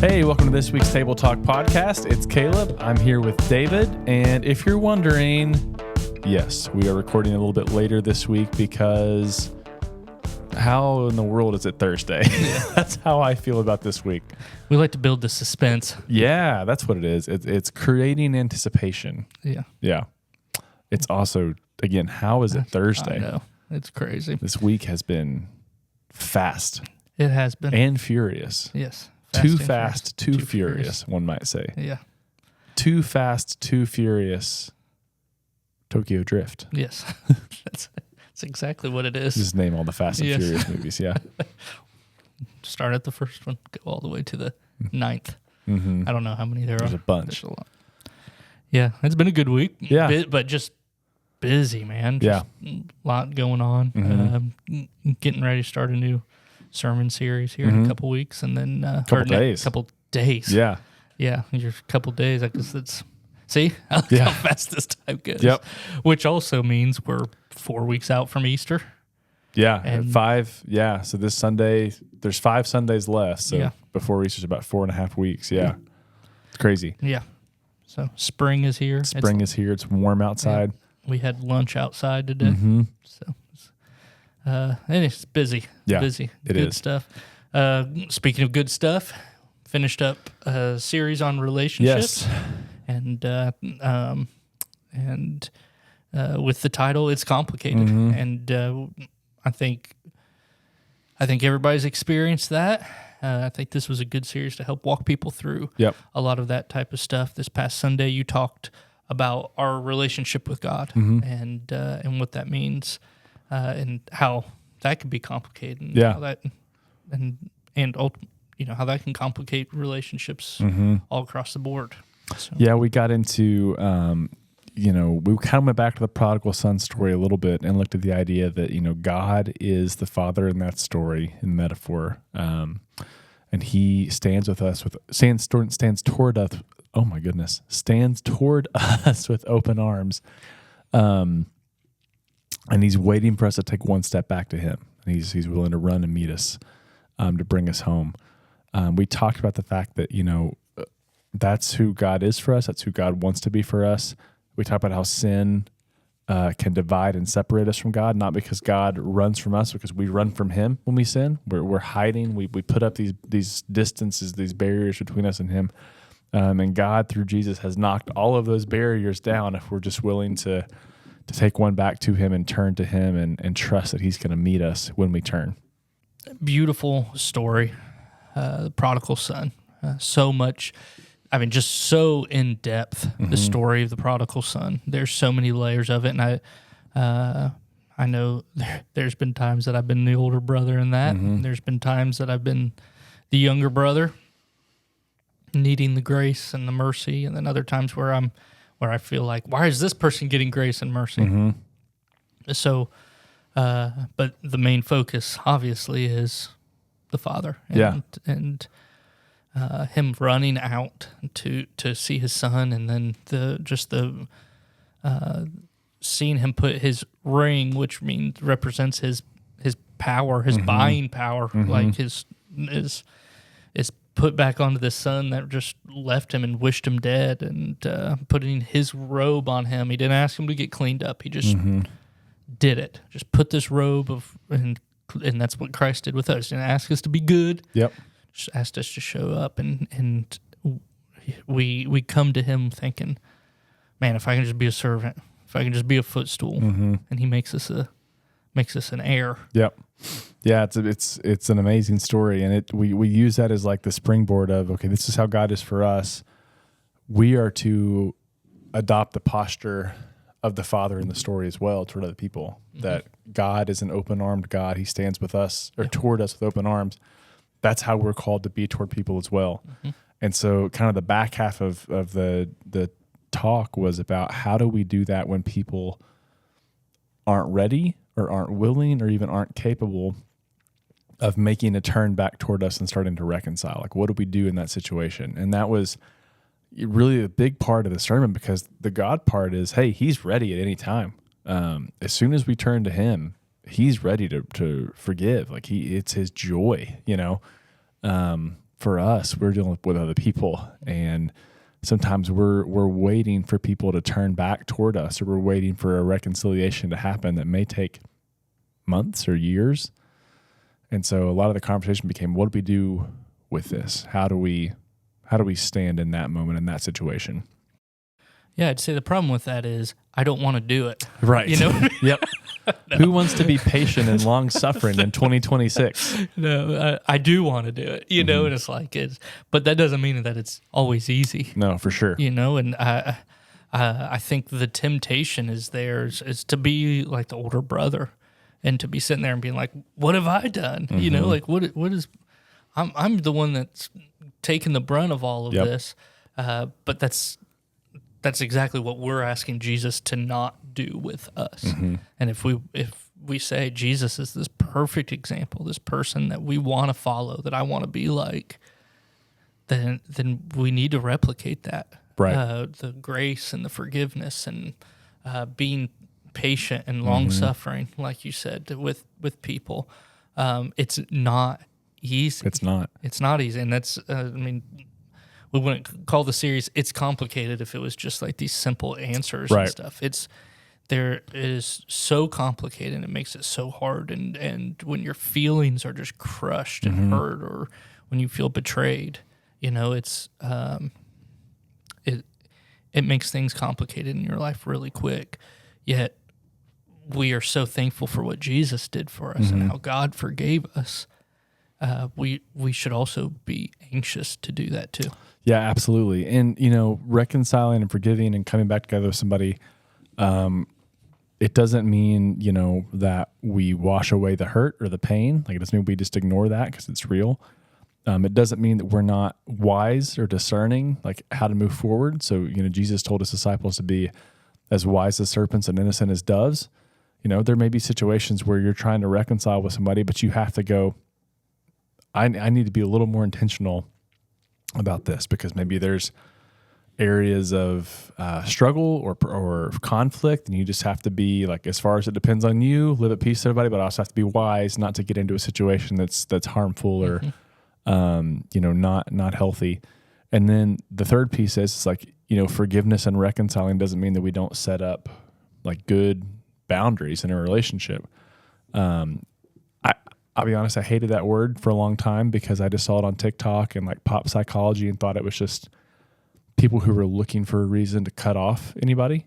Hey, welcome to this week's Table Talk podcast. It's Caleb. I'm here with David. And if you're wondering, yes, we are recording a little bit later this week because how in the world is it Thursday? That's how I feel about this week. We like to build the suspense. Yeah, that's what it is. It's creating anticipation. Yeah. Yeah. It's also, again, how is it Thursday? I know. It's crazy. This week has been fast. It has been. And furious. Yes. Too fast, too furious, one might say. Yeah. Too fast, too furious. Tokyo Drift. Yes. That's exactly what it is. Just name all the Fast and Furious movies, yeah. Start at the first one, go all the way to the 9th. Mm-hmm. I don't know how many there are. There's a bunch. There's a lot. Yeah, it's been a good week. Yeah. But just busy, man. Yeah. A lot going on. Mm-hmm. Getting ready to start a new sermon series here in a couple weeks, and then couple days. Couple days. Yeah. Yeah, just a couple days. I guess that's see how fast this time goes. Yep. Which also means we're 4 weeks out from Easter. Yeah. And 5. Yeah. So this Sunday, there's 5 Sundays left. So before Easter's about 4.5 weeks. Yeah. It's crazy. Yeah. So spring is here. Spring is here. It's warm outside. Yeah, we had lunch outside today. Mm-hmm. So and it's busy. Yeah. Busy. It good is. stuff. Speaking of good stuff, finished up a series on relationships. Yes. And with the title, It's Complicated. Mm-hmm. And I think everybody's experienced that. I think this was a good series to help walk people through a lot of that type of stuff. This past Sunday, you talked about our relationship with God and what that means and how that could be complicated. And how that how that can complicate relationships all across the board. So. Yeah, we got into, we kind of went back to the prodigal son story a little bit and looked at the idea that, God is the father in that story, in metaphor. And he stands with us, stands toward us. Oh my goodness, stands toward us with open arms. And he's waiting for us to take one step back to him. And he's willing to run and meet us, to bring us home. We talked about the fact that, that's who God is for us. That's who God wants to be for us. We talked about how sin can divide and separate us from God, not because God runs from us, because we run from him when we sin. We're hiding. We put up these distances, these barriers between us and him. And God, through Jesus, has knocked all of those barriers down if we're just willing to take one back to him and turn to him and trust that he's going to meet us when we turn. Beautiful story, the prodigal son. So much, just so in depth, the story of the prodigal son. There's so many layers of it, and I know there's been times that I've been the older brother in that. And there's been times that I've been the younger brother, needing the grace and the mercy, and then other times where I feel like, why is this person getting grace and mercy? So, but the main focus obviously is the Father, and him running out to see his son, and then the seeing him put his ring, which represents his power, his buying power, like his put back onto this son that just left him and wished him dead, and putting his robe on him. He didn't ask him to get cleaned up. He just did it. Just put this robe and that's what Christ did with us. He didn't ask us to be good. Yep. Just asked us to show up, and we come to him thinking, man, if I can just be a servant, if I can just be a footstool, and he makes us an heir. Yep. Yeah, it's an amazing story, and we use that as like the springboard of, okay, this is how God is for us. We are to adopt the posture of the Father in the story as well toward other people. That God is an open-armed God. He stands with us or toward us with open arms. That's how we're called to be toward people as well. And so, kind of the back half of the talk was about how do we do that when people aren't ready or aren't willing or even aren't capable of making a turn back toward us and starting to reconcile. Like, what do we do in that situation? And that was really a big part of the sermon, because the God part is, hey, he's ready at any time. As soon as we turn to him, he's ready to forgive. Like it's his joy, for us, we're dealing with other people, and sometimes we're waiting for people to turn back toward us, or we're waiting for a reconciliation to happen that may take months or years. And so a lot of the conversation became, what do we do with this? How do we stand in that moment, in that situation? Yeah, I'd say the problem with that is I don't want to do it. Right. You know? Yep. No. Who wants to be patient and long suffering in 2026? No, I do want to do it, you know, and it's like but that doesn't mean that it's always easy. No, for sure. You know, and I think the temptation is to be like the older brother and to be sitting there and being like, what have I done? You know, like what is, I'm the one that's taking the brunt of all of this. But that's exactly what we're asking Jesus to not do with us. And if we say Jesus is this perfect example, this person that we want to follow, that I want to be like, then we need to replicate that. Right. The grace and the forgiveness and being patient and long suffering, like you said, with people. It's not easy. It's not. It's not easy, and that's. We wouldn't call the series "It's Complicated" if it was just like these simple answers and stuff. It is so complicated, and it makes it so hard. And when your feelings are just crushed and hurt, or when you feel betrayed, you know, it's it makes things complicated in your life really quick. Yet we are so thankful for what Jesus did for us and how God forgave us. We should also be anxious to do that too. Yeah, absolutely. And, you know, reconciling and forgiving and coming back together with somebody, it doesn't mean, you know, that we wash away the hurt or the pain. Like, it doesn't mean we just ignore that because it's real. It doesn't mean that we're not wise or discerning, like how to move forward. So, you know, Jesus told his disciples to be as wise as serpents and innocent as doves. You know, there may be situations where you're trying to reconcile with somebody, but you have to go, I need to be a little more intentional about this, because maybe there's areas of struggle or conflict, and you just have to be like, as far as it depends on you, live at peace with everybody, but also have to be wise not to get into a situation that's harmful or you know, not healthy. And then the third piece is, it's like, you know, forgiveness and reconciling doesn't mean that we don't set up like good boundaries in a relationship. I'll be honest, I hated that word for a long time because I just saw it on TikTok and like pop psychology and thought it was just people who were looking for a reason to cut off anybody.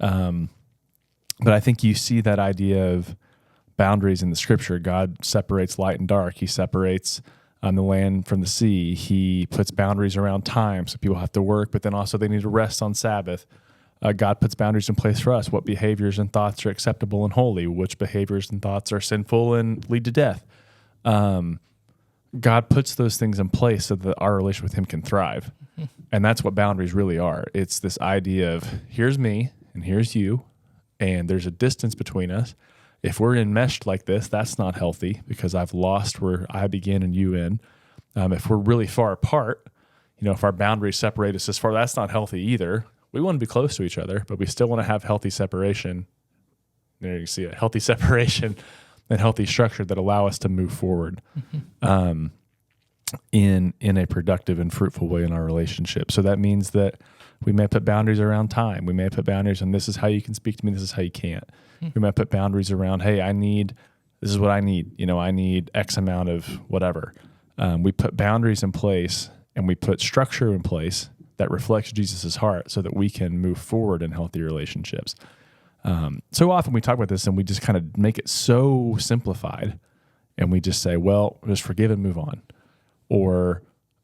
But I think you see that idea of boundaries in the scripture. God separates light and dark. He separates the land from the sea. He puts boundaries around time, so people have to work, but then also they need to rest on Sabbath. God puts boundaries in place for us. What behaviors and thoughts are acceptable and holy? Which behaviors and thoughts are sinful and lead to death? God puts those things in place so that our relationship with him can thrive. And that's what boundaries really are. It's this idea of, here's me and here's you, and there's a distance between us. If we're enmeshed like this, that's not healthy, because I've lost where I begin and you end. If we're really far apart, you know, if our boundaries separate us as far, that's not healthy either. We want to be close to each other, but we still want to have healthy separation. There you see it, healthy separation and healthy structure that allow us to move forward in a productive and fruitful way in our relationship. So that means that we may put boundaries around time. We may put boundaries on, this is how you can speak to me, this is how you can't. We might put boundaries around, hey, this is what I need. You know, I need X amount of whatever. We put boundaries in place, and we put structure in place that reflects Jesus's heart so that we can move forward in healthy relationships. So often we talk about this and we just kind of make it so simplified, and we just say, well, just forgive and move on. Or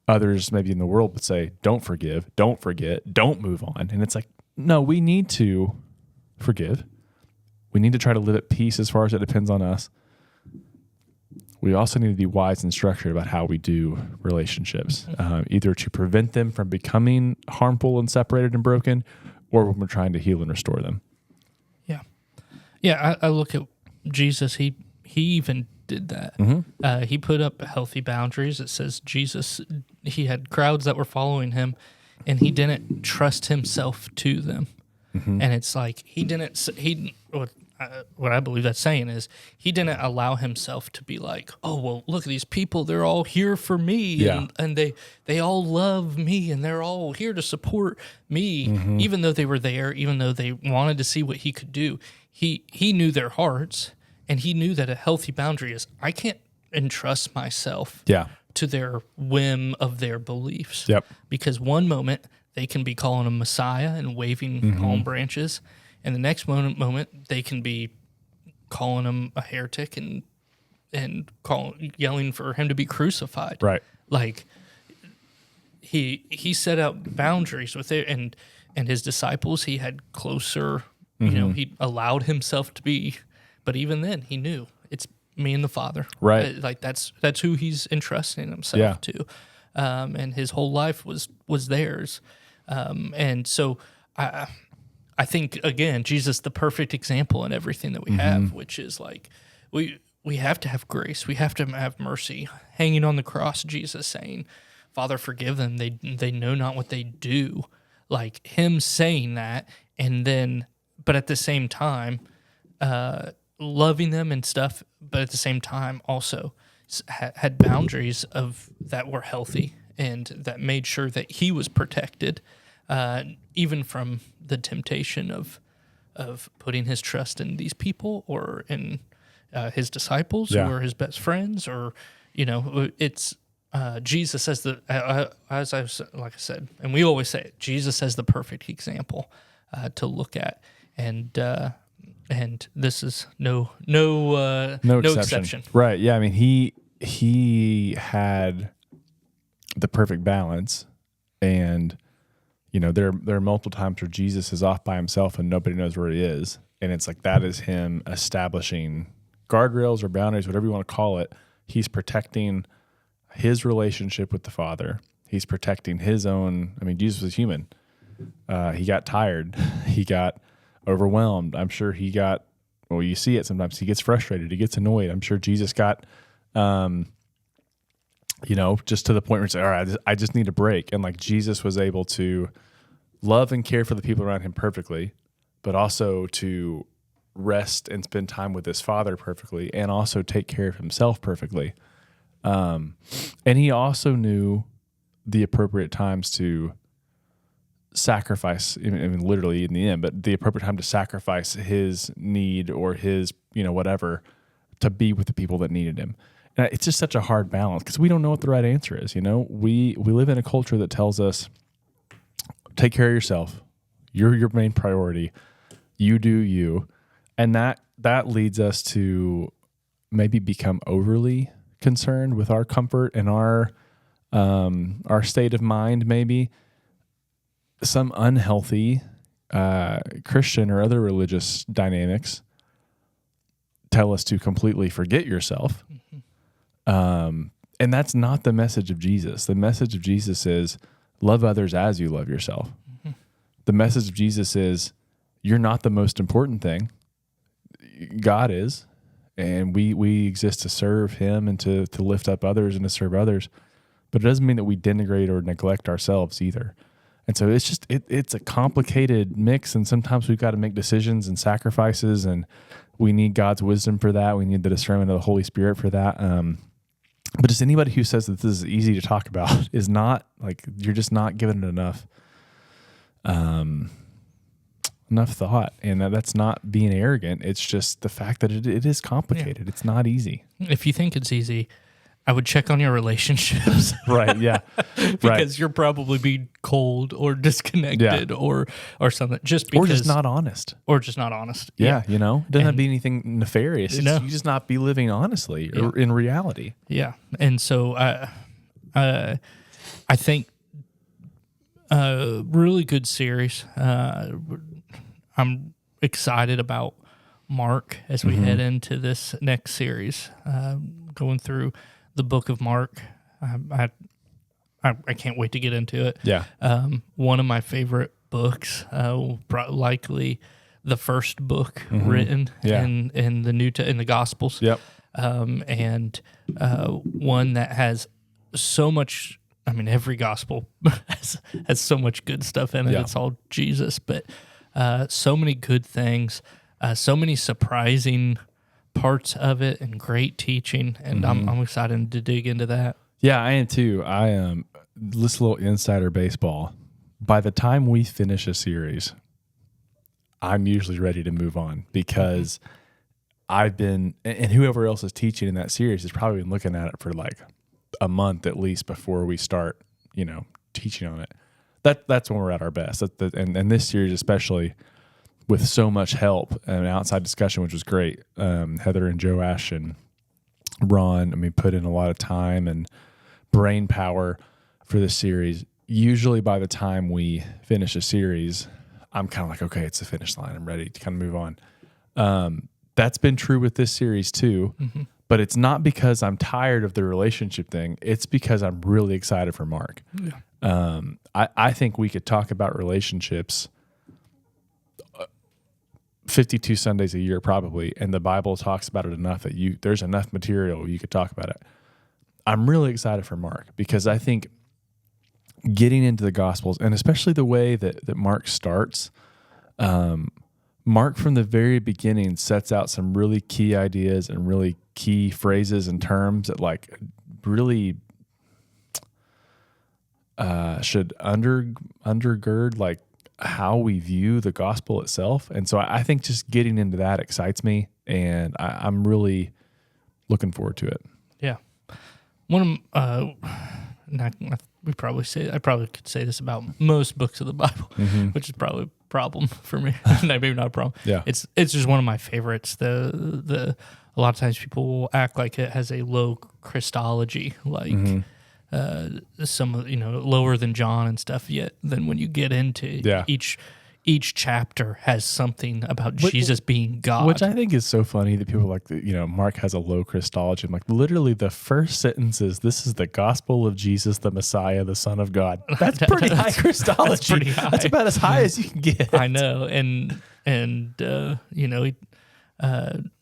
others maybe in the world would say, don't forgive, don't forget, don't move on. And it's like, no, we need to forgive. We need to try to live at peace as far as it depends on us. We also need to be wise and structured about how we do relationships, either to prevent them from becoming harmful and separated and broken, or when we're trying to heal and restore them. Yeah. Yeah, I look at Jesus, he even did that. He put up healthy boundaries. It says Jesus, he had crowds that were following him, and he didn't trust himself to them. And it's like, what I believe that's saying is he didn't allow himself to be like, oh, well, look at these people. They're all here for me, and they all love me, and they're all here to support me, even though they were there, even though they wanted to see what he could do. He knew their hearts, and he knew that a healthy boundary is, I can't entrust myself to their whim of their beliefs. Because one moment they can be calling him Messiah and waving palm branches, and the next moment they can be calling him a heretic and yelling for him to be crucified. Right. Like he set out boundaries with it, and his disciples he had closer. You know, he allowed himself to be, but even then he knew it's me and the Father. Right. Like that's who he's entrusting himself to, and his whole life was theirs. And so I think, again, Jesus, the perfect example in everything that we have, which is like, we have to have grace. We have to have mercy. Hanging on the cross, Jesus saying, Father, forgive them. They know not what they do. Like him saying that, and then, but at the same time, loving them and stuff, but at the same time also had boundaries of that were healthy and that made sure that he was protected, even from the temptation of putting his trust in these people or in his disciples or his best friends, or it's Jesus as like I said, and we always say it, Jesus as the perfect example to look at, and this is no exception. Right? Yeah. I mean, he had the perfect balance, and there are multiple times where Jesus is off by himself and nobody knows where he is, and it's like that is him establishing guardrails or boundaries, whatever you want to call it. He's protecting his relationship with the Father. He's protecting his own. I mean, Jesus was human. He got tired. He got overwhelmed. I'm sure he got. Well, you see it sometimes. He gets frustrated. He gets annoyed. I'm sure Jesus got. Just to the point where it's like, all right, I just need a break. And like Jesus was able to love and care for the people around him perfectly, but also to rest and spend time with his Father perfectly, and also take care of himself perfectly. And he also knew the appropriate times to sacrifice, I mean, literally in the end, but the appropriate time to sacrifice his need or his, whatever, to be with the people that needed him. And it's just such a hard balance because we don't know what the right answer is. We live in a culture that tells us, take care of yourself. You're your main priority. You do you. And that leads us to maybe become overly concerned with our comfort and our state of mind, maybe. Some unhealthy Christian or other religious dynamics tell us to completely forget yourself. And that's not the message of Jesus. The message of Jesus is love others as you love yourself. The message of Jesus is you're not the most important thing. God is, and we exist to serve him and to lift up others and to serve others. But it doesn't mean that we denigrate or neglect ourselves either. And so it's just, it's a complicated mix, and sometimes we've got to make decisions and sacrifices, and we need God's wisdom for that. We need the discernment of the Holy Spirit for that. But just anybody who says that this is easy to talk about is not, like, you're just not giving it enough thought. And that's not being arrogant. It's just the fact that it is complicated. Yeah. It's not easy. If you think it's easy, I would check on your relationships. Right, yeah. Because you're probably being cold or disconnected or something. Or just not honest. Yeah. It doesn't have to be anything nefarious. You just not be living honestly or in reality. Yeah. And so I think really good series. I'm excited about Mark as we head into this next series, going through the book of Mark. I can't wait to get into it. Yeah. One of my favorite books, likely the first book written in the in the Gospels. Yep. And one that has so much. I mean, every gospel has so much good stuff in it. Yeah. It's all Jesus, but so many good things. So many surprising parts of it and great teaching, and I'm excited to dig into that. Yeah, I am too. I am. This little insider baseball. By the time we finish a series, I'm usually ready to move on because I've been, and whoever else is teaching in that series has probably been looking at it for like a month at least before we start, teaching on it. That's when we're at our best. And this series especially, with so much help and outside discussion, which was great. Heather and Joash and Ron, put in a lot of time and brain power for this series. Usually by the time we finish a series, I'm kind of like, okay, it's the finish line. I'm ready to kind of move on. That's been true with this series too, but it's not because I'm tired of the relationship thing. It's because I'm really excited for Mark. Yeah. I think we could talk about relationships 52 Sundays a year probably, and the Bible talks about it enough that there's enough material you could talk about it. I'm really excited for Mark because I think getting into the Gospels, and especially the way that Mark starts, Mark from the very beginning sets out some really key ideas and really key phrases and terms that like really should undergird like how we view the gospel itself. And so I think just getting into that excites me, and I'm really looking forward to it. Yeah. I probably could say this about most books of the Bible, which is probably a problem for me. Maybe not a problem. Yeah. It's just one of my favorites. A lot of times people will act like it has a low Christology, like some lower than John and stuff. Yet then when you get into each chapter has something about Jesus being God, which I think is so funny that people are like, Mark has a low Christology. I'm like, literally the first sentence is, "This is the gospel of Jesus, the Messiah, the Son of God." That's pretty high Christology. That's pretty high. That's about as high as you can get. I know, and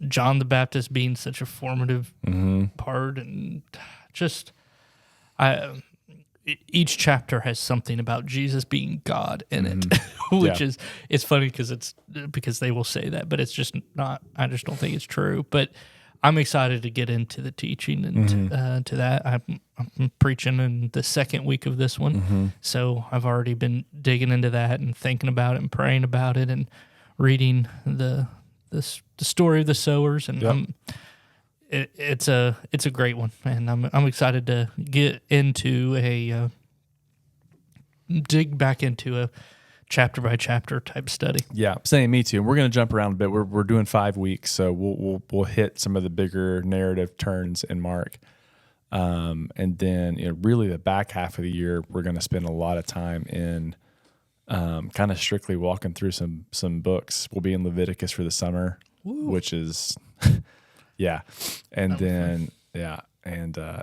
John the Baptist being such a formative part, and just each chapter has something about Jesus being God in it, which is, it's funny because they will say that, but it's just not, I just don't think it's true. But I'm excited to get into the teaching and to that. I'm preaching in the second week of this one. So I've already been digging into that and thinking about it and praying about it and reading the story of the sowers. And it's a great one, and I'm excited to get into dig back into a chapter by chapter type study. Yeah, same, me too. And we're going to jump around a bit. We're doing 5 weeks, so we'll hit some of the bigger narrative turns in Mark, and then really the back half of the year we're going to spend a lot of time in kind of strictly walking through some books. We'll be in Leviticus for the summer, which is. Yeah, and then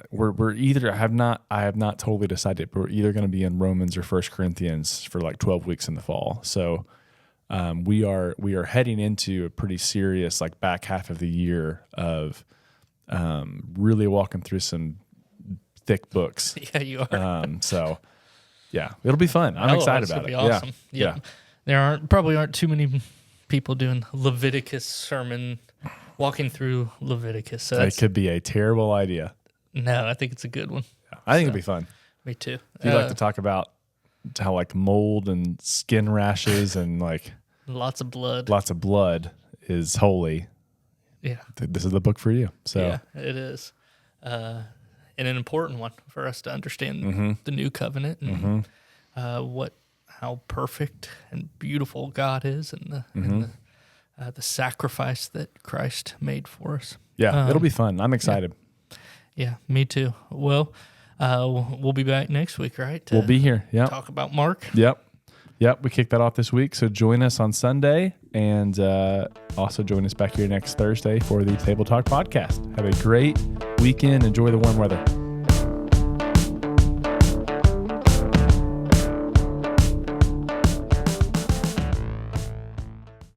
we're either I have not totally decided, but we're either going to be in Romans or 1 Corinthians for like 12 weeks in the fall. So we are heading into a pretty serious like back half of the year of really walking through some thick books. Yeah, you are. So yeah, it'll be fun. I'm excited about it. It'll be awesome. Yeah. There probably aren't too many people doing Leviticus sermon. Walking through Leviticus. So it could be a terrible idea. No, I think it's a good one. Yeah, I think it'd be fun. Me too. Do you like to talk about how like mold and skin rashes and like lots of blood is holy? Yeah. This is the book for you. So yeah, it is. And an important one for us to understand the new covenant and how perfect and beautiful God is and the sacrifice that Christ made for us. Yeah, it'll be fun. I'm excited. Yeah, me too. Well, we'll be back next week, right? We'll be here. Yeah. Talk about Mark. Yep. We kicked that off this week. So join us on Sunday, and also join us back here next Thursday for the Table Talk podcast. Have a great weekend. Enjoy the warm weather.